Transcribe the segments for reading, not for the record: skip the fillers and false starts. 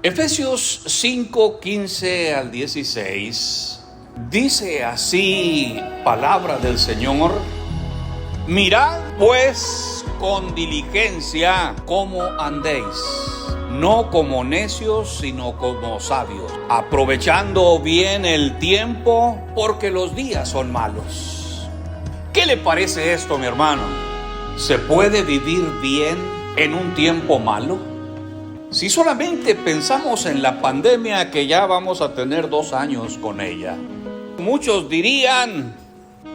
Efesios 5, 15 al 16, dice así palabra del Señor: mirad pues con diligencia cómo andéis, no como necios, sino como sabios, aprovechando bien el tiempo, porque los días son malos. ¿Qué le parece esto, mi hermano? ¿Se puede vivir bien en un tiempo malo? Si solamente pensamos en la pandemia, que ya vamos a tener 2 años con ella, muchos dirían,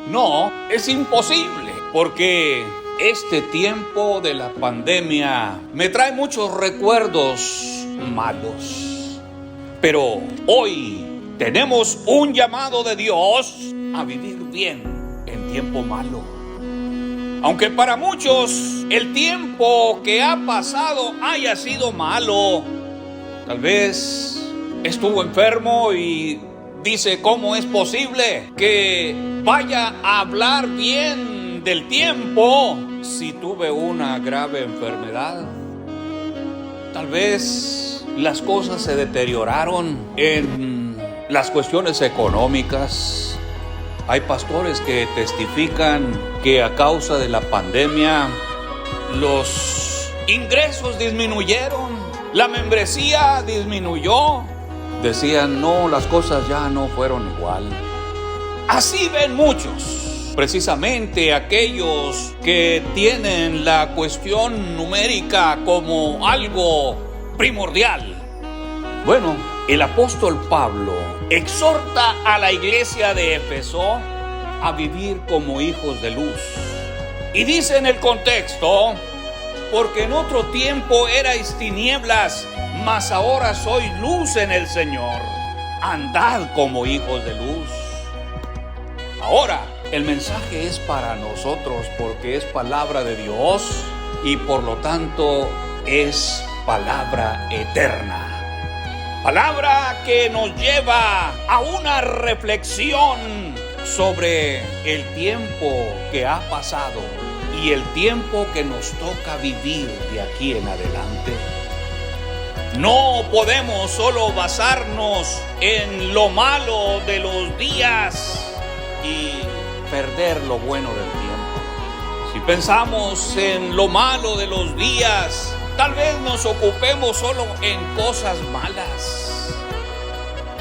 no, es imposible, porque este tiempo de la pandemia me trae muchos recuerdos malos. Pero hoy tenemos un llamado de Dios a vivir bien en tiempo malo. Aunque para muchos el tiempo que ha pasado haya sido malo, tal vez estuvo enfermo y dice, ¿cómo es posible que vaya a hablar bien del tiempo si tuve una grave enfermedad? Tal vez las cosas se deterioraron en las cuestiones económicas. Hay pastores que testifican que a causa de la pandemia los ingresos disminuyeron, la membresía disminuyó. Decían, no, las cosas ya no fueron igual. Así ven muchos, precisamente aquellos que tienen la cuestión numérica como algo primordial. Bueno, el apóstol Pablo exhorta a la iglesia de Éfeso a vivir como hijos de luz. Y dice en el contexto, porque en otro tiempo erais tinieblas, mas ahora sois luz en el Señor. Andad como hijos de luz. Ahora, el mensaje es para nosotros porque es palabra de Dios y por lo tanto es palabra eterna. Palabra que nos lleva a una reflexión sobre el tiempo que ha pasado y el tiempo que nos toca vivir de aquí en adelante. No podemos solo basarnos en lo malo de los días y perder lo bueno del tiempo. Si pensamos en lo malo de los días, tal vez nos ocupemos solo en cosas malas.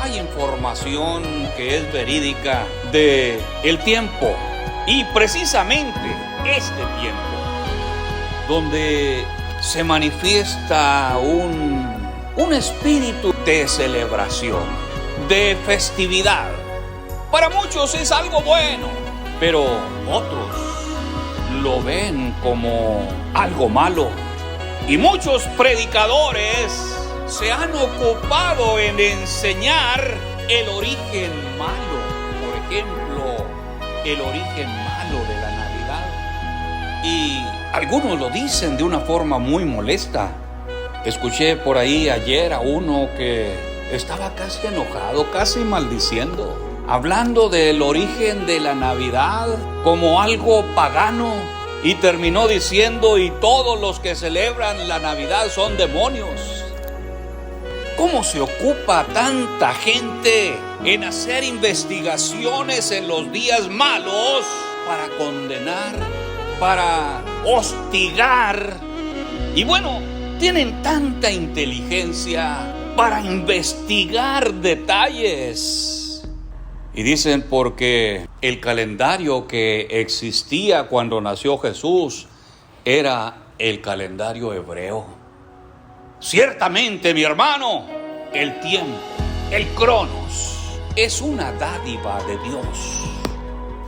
Hay información que es verídica de el tiempo y precisamente este tiempo donde se manifiesta un espíritu de celebración, de festividad. Para muchos es algo bueno, pero otros lo ven como algo malo. Y muchos predicadores se han ocupado en enseñar el origen malo. Por ejemplo, el origen malo de la Navidad. Y algunos lo dicen de una forma muy molesta. Escuché por ahí ayer a uno que estaba casi enojado, casi maldiciendo, hablando del origen de la Navidad como algo pagano. Y terminó diciendo, y todos los que celebran la Navidad son demonios. ¿Cómo se ocupa tanta gente en hacer investigaciones en los días malos para condenar, para hostigar? Y bueno, tienen tanta inteligencia para investigar detalles. Y dicen porque el calendario que existía cuando nació Jesús era el calendario hebreo. Ciertamente, mi hermano, el tiempo, el cronos, es una dádiva de Dios.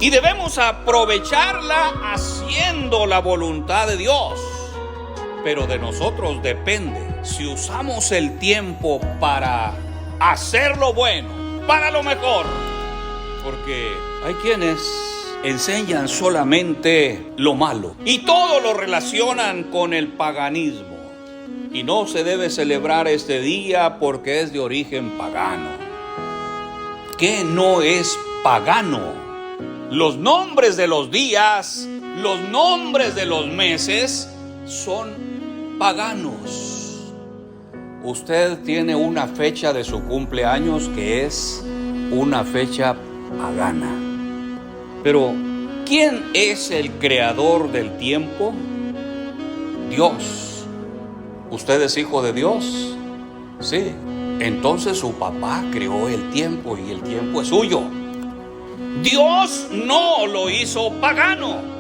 Y debemos aprovecharla haciendo la voluntad de Dios. Pero de nosotros depende si usamos el tiempo para hacer lo bueno, para lo mejor. Porque hay quienes enseñan solamente lo malo y todo lo relacionan con el paganismo. Y no se debe celebrar este día porque es de origen pagano. ¿Qué no es pagano? Los nombres de los días, los nombres de los meses son paganos. usted tiene una fecha de su cumpleaños que es una fecha pagana. Pero, ¿quién es el creador del tiempo? Dios. ¿Usted es hijo de Dios? Sí. Entonces su papá creó el tiempo y el tiempo es suyo. Dios no lo hizo pagano.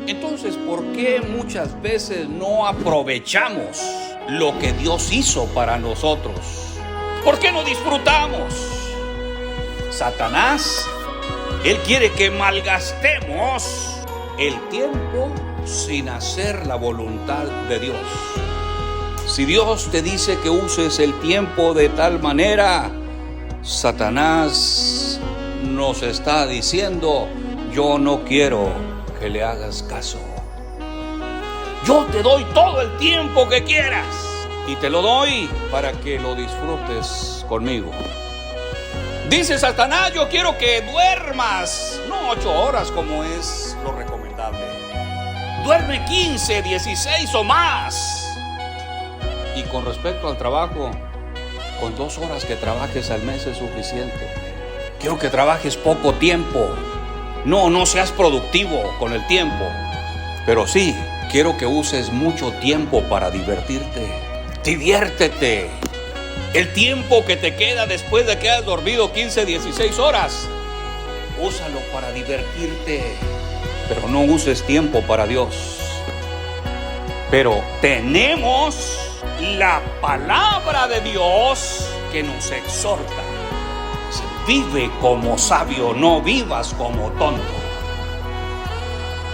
Entonces, ¿por qué muchas veces no aprovechamos lo que Dios hizo para nosotros? ¿Por qué no disfrutamos? Satanás, él quiere que malgastemos el tiempo sin hacer la voluntad de Dios. Si Dios te dice que uses el tiempo de tal manera, Satanás nos está diciendo: yo no quiero que le hagas caso. Yo te doy todo el tiempo que quieras y te lo doy para que lo disfrutes conmigo. Dice Satanás: yo quiero que duermas, no 8 horas como es lo recomendable. Duerme 15, 16 o más. Y con respecto al trabajo, con 2 horas que trabajes al mes es suficiente. Quiero que trabajes poco tiempo. No seas productivo con el tiempo. Pero sí, quiero que uses mucho tiempo para divertirte. Diviértete. El tiempo que te queda después de que has dormido 15, 16 horas, úsalo para divertirte. Pero no uses tiempo para Dios. Pero tenemos la palabra de Dios que nos exhorta. Vive como sabio, no vivas como tonto.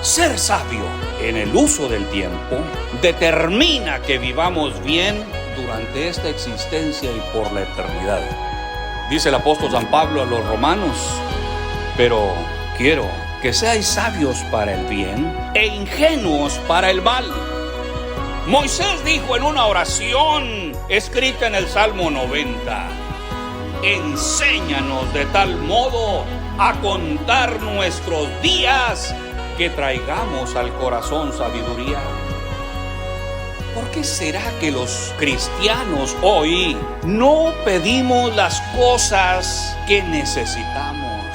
Ser sabio en el uso del tiempo determina que vivamos bien durante esta existencia y por la eternidad. Dice el apóstol San Pablo a los romanos: pero quiero que seáis sabios para el bien e ingenuos para el mal. Moisés dijo en una oración escrita en el Salmo 90: enséñanos de tal modo a contar nuestros días que traigamos al corazón sabiduría. ¿Por qué será que los cristianos hoy no pedimos las cosas que necesitamos?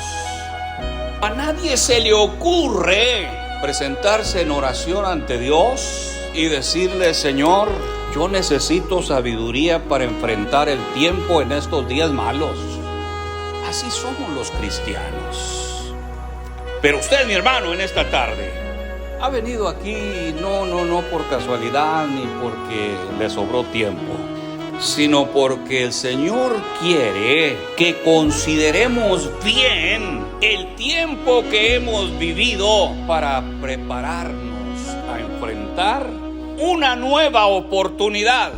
A nadie se le ocurre presentarse en oración ante Dios y decirle: Señor, yo necesito sabiduría para enfrentar el tiempo en estos días malos. Así somos los cristianos. Pero usted, mi hermano, en esta tarde ha venido aquí no por casualidad ni porque le sobró tiempo, sino porque el Señor quiere que consideremos bien el tiempo que hemos vivido para prepararnos a enfrentar una nueva oportunidad.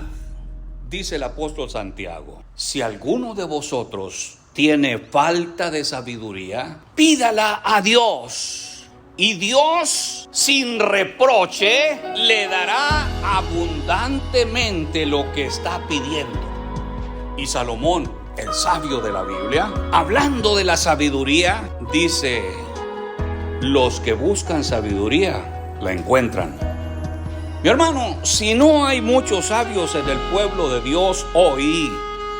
Dice el apóstol Santiago: si alguno de vosotros tiene falta de sabiduría, pídala a Dios, y Dios sin reproche le dará abundantemente lo que está pidiendo. Y Salomón, el sabio de la Biblia, hablando de la sabiduría, dice: los que buscan sabiduría la encuentran. Mi hermano, si no hay muchos sabios en el pueblo de Dios hoy,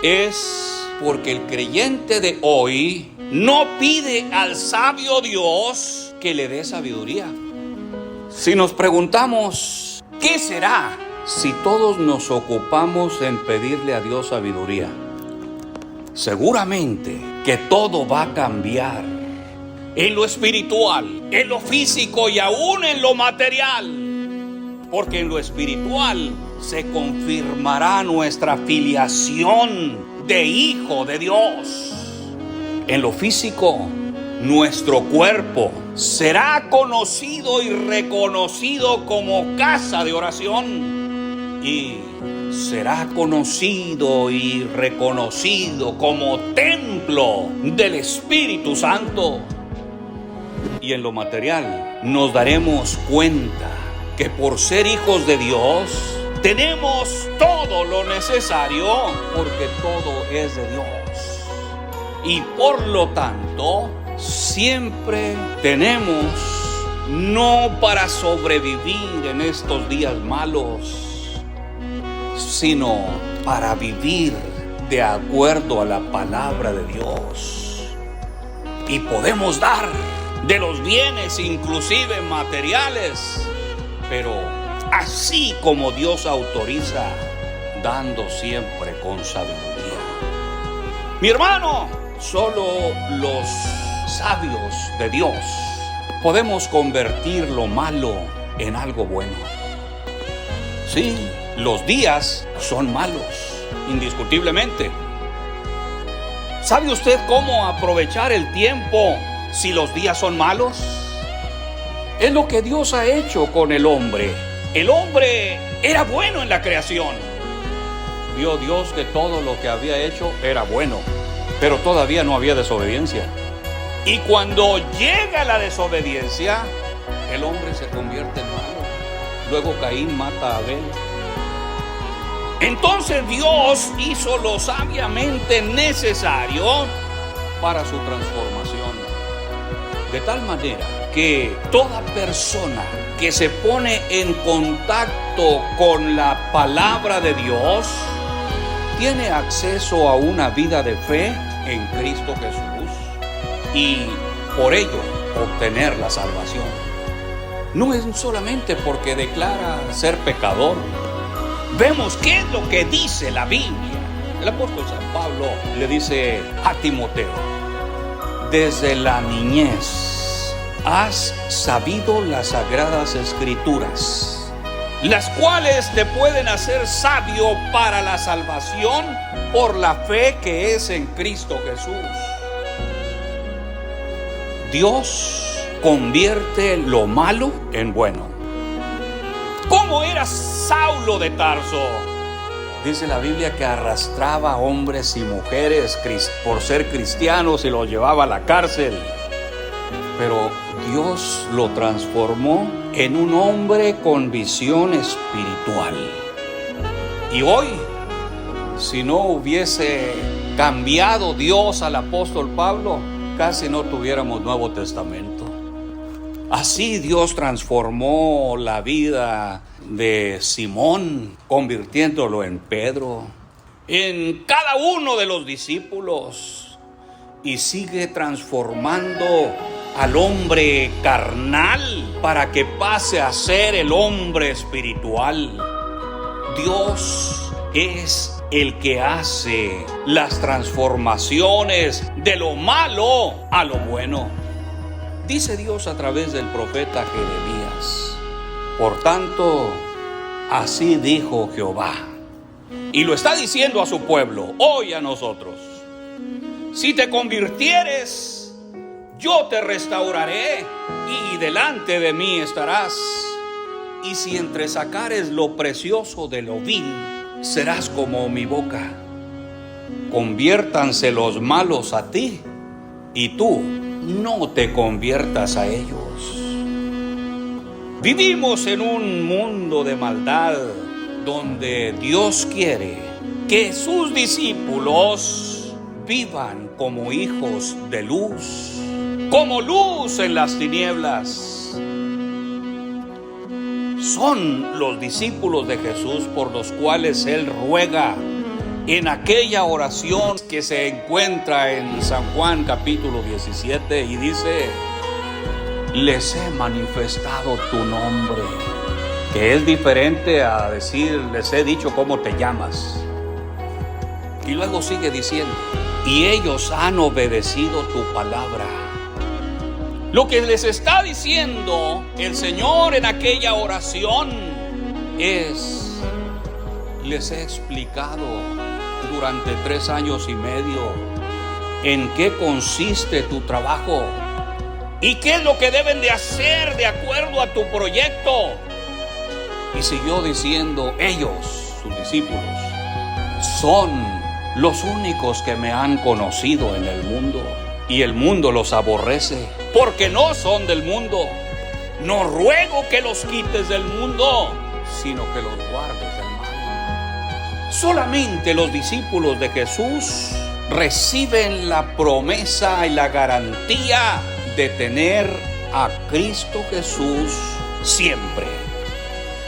es porque el creyente de hoy no pide al sabio Dios que le dé sabiduría. Si nos preguntamos, ¿qué será si todos nos ocupamos en pedirle a Dios sabiduría? Seguramente que todo va a cambiar en lo espiritual, en lo físico y aún en lo material. Porque en lo espiritual se confirmará nuestra filiación de hijo de Dios. En lo físico, nuestro cuerpo será conocido y reconocido como casa de oración, y será conocido y reconocido como templo del Espíritu Santo. Y en lo material nos daremos cuenta que por ser hijos de Dios tenemos todo lo necesario, porque todo es de Dios. Y por lo tanto, siempre tenemos, no para sobrevivir en estos días malos, sino para vivir de acuerdo a la palabra de Dios. Y podemos dar de los bienes, inclusive materiales, pero así como Dios autoriza, dando siempre con sabiduría. Mi hermano, solo los sabios de Dios podemos convertir lo malo en algo bueno. Sí, los días son malos, indiscutiblemente. ¿Sabe usted cómo aprovechar el tiempo si los días son malos? Es lo que Dios ha hecho con el hombre. El hombre era bueno en la creación. Vio Dios que todo lo que había hecho era bueno, pero todavía no había desobediencia. Y cuando llega la desobediencia, el hombre se convierte en malo. Luego Caín mata a Abel. Entonces Dios hizo lo sabiamente necesario para su transformación. De tal manera que toda persona que se pone en contacto con la palabra de Dios tiene acceso a una vida de fe en Cristo Jesús y por ello obtener la salvación. No es solamente porque declara ser pecador. Vemos qué es lo que dice la Biblia. El apóstol San Pablo le dice a Timoteo: desde la niñez has sabido las sagradas escrituras, las cuales te pueden hacer sabio para la salvación por la fe que es en Cristo Jesús. Dios convierte lo malo en bueno. ¿Cómo era Saulo de Tarso? Dice la Biblia que arrastraba a hombres y mujeres por ser cristianos y los llevaba a la cárcel. Pero Dios lo transformó en un hombre con visión espiritual. Y hoy, si no hubiese cambiado Dios al apóstol Pablo, casi no tuviéramos Nuevo Testamento. Así Dios transformó la vida de Simón, convirtiéndolo en Pedro, en cada uno de los discípulos, y sigue transformando al hombre carnal para que pase a ser el hombre espiritual. Dios es el que hace las transformaciones de lo malo a lo bueno. Dice Dios a través del profeta Jeremías: por tanto, así dijo Jehová. Y lo está diciendo a su pueblo, hoy a nosotros: si te convirtieres, yo te restauraré y delante de mí estarás. Y si entresacares lo precioso de lo vil, serás como mi boca. Conviértanse los malos a ti, y tú no te conviertas a ellos. Vivimos en un mundo de maldad donde Dios quiere que sus discípulos vivan como hijos de luz, como luz en las tinieblas. Son los discípulos de Jesús por los cuales Él ruega en aquella oración que se encuentra en San Juan capítulo 17 y dice: les he manifestado tu nombre, que es diferente a decir les he dicho cómo te llamas. Y luego sigue diciendo: y ellos han obedecido tu palabra. Lo que les está diciendo el Señor en aquella oración es: les he explicado durante 3 años y medio en qué consiste tu trabajo y qué es lo que deben de hacer de acuerdo a tu proyecto. Y siguió diciendo: ellos, sus discípulos, son los únicos que me han conocido en el mundo, y el mundo los aborrece porque no son del mundo. No ruego que los quites del mundo, sino que los guardes del mal. Solamente los discípulos de Jesús reciben la promesa y la garantía de tener a Cristo Jesús siempre.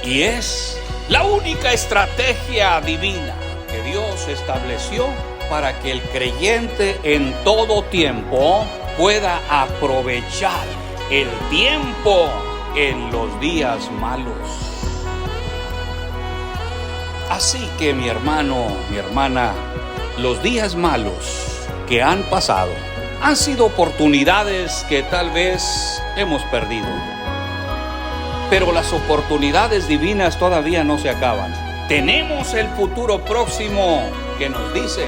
Y es la única estrategia divina que Dios estableció para que el creyente en todo tiempo pueda aprovechar el tiempo en los días malos. Así que mi hermano, mi hermana, los días malos que han pasado han sido oportunidades que tal vez hemos perdido. Pero las oportunidades divinas todavía no se acaban. Tenemos el futuro próximo que nos dice: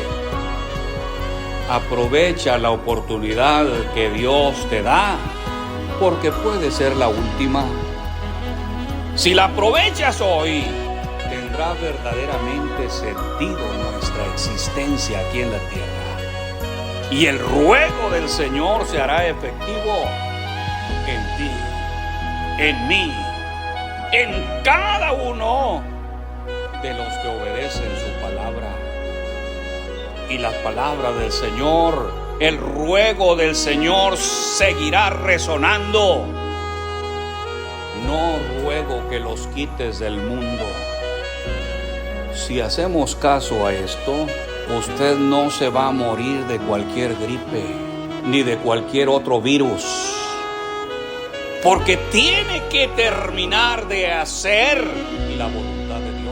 aprovecha la oportunidad que Dios te da, porque puede ser la última. Si la aprovechas hoy, tendrá verdaderamente sentido nuestra existencia aquí en la tierra. Y el ruego del Señor se hará efectivo en ti, en mí, en cada uno de los que obedecen su palabra. Y la palabra del Señor, el ruego del Señor seguirá resonando. No ruego que los quites del mundo. Si hacemos caso a esto, usted no se va a morir de cualquier gripe, ni de cualquier otro virus. Porque tiene que terminar de hacer la voluntad de Dios.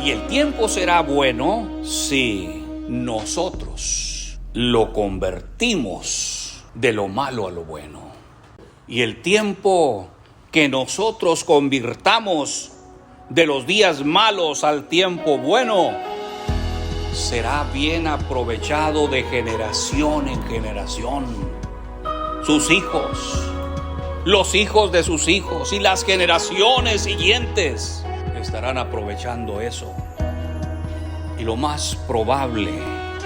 Y el tiempo será bueno si nosotros lo convertimos de lo malo a lo bueno. Y el tiempo que nosotros convirtamos de los días malos al tiempo bueno será bien aprovechado de generación en generación. Sus hijos, los hijos de sus hijos y las generaciones siguientes estarán aprovechando eso. Y lo más probable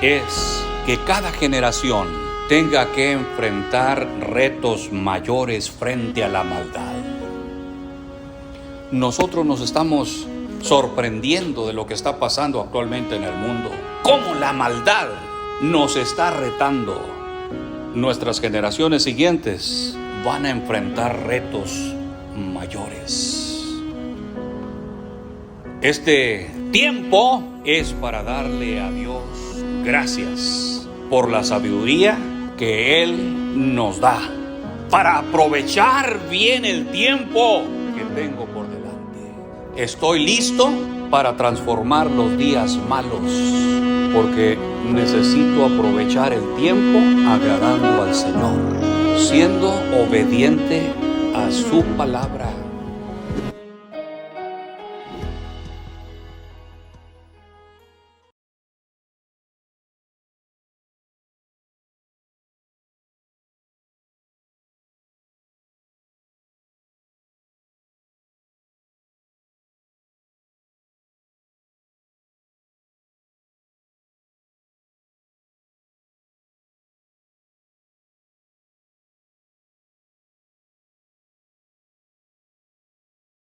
es que cada generación tenga que enfrentar retos mayores frente a la maldad. Nosotros nos estamos sorprendiendo de lo que está pasando actualmente en el mundo. Cómo la maldad nos está retando. Nuestras generaciones siguientes van a enfrentar retos mayores. Este tiempo es para darle a Dios gracias por la sabiduría que Él nos da, para aprovechar bien el tiempo que tengo por delante. Estoy listo para transformar los días malos, porque necesito aprovechar el tiempo agradando al Señor, siendo obediente a su palabra.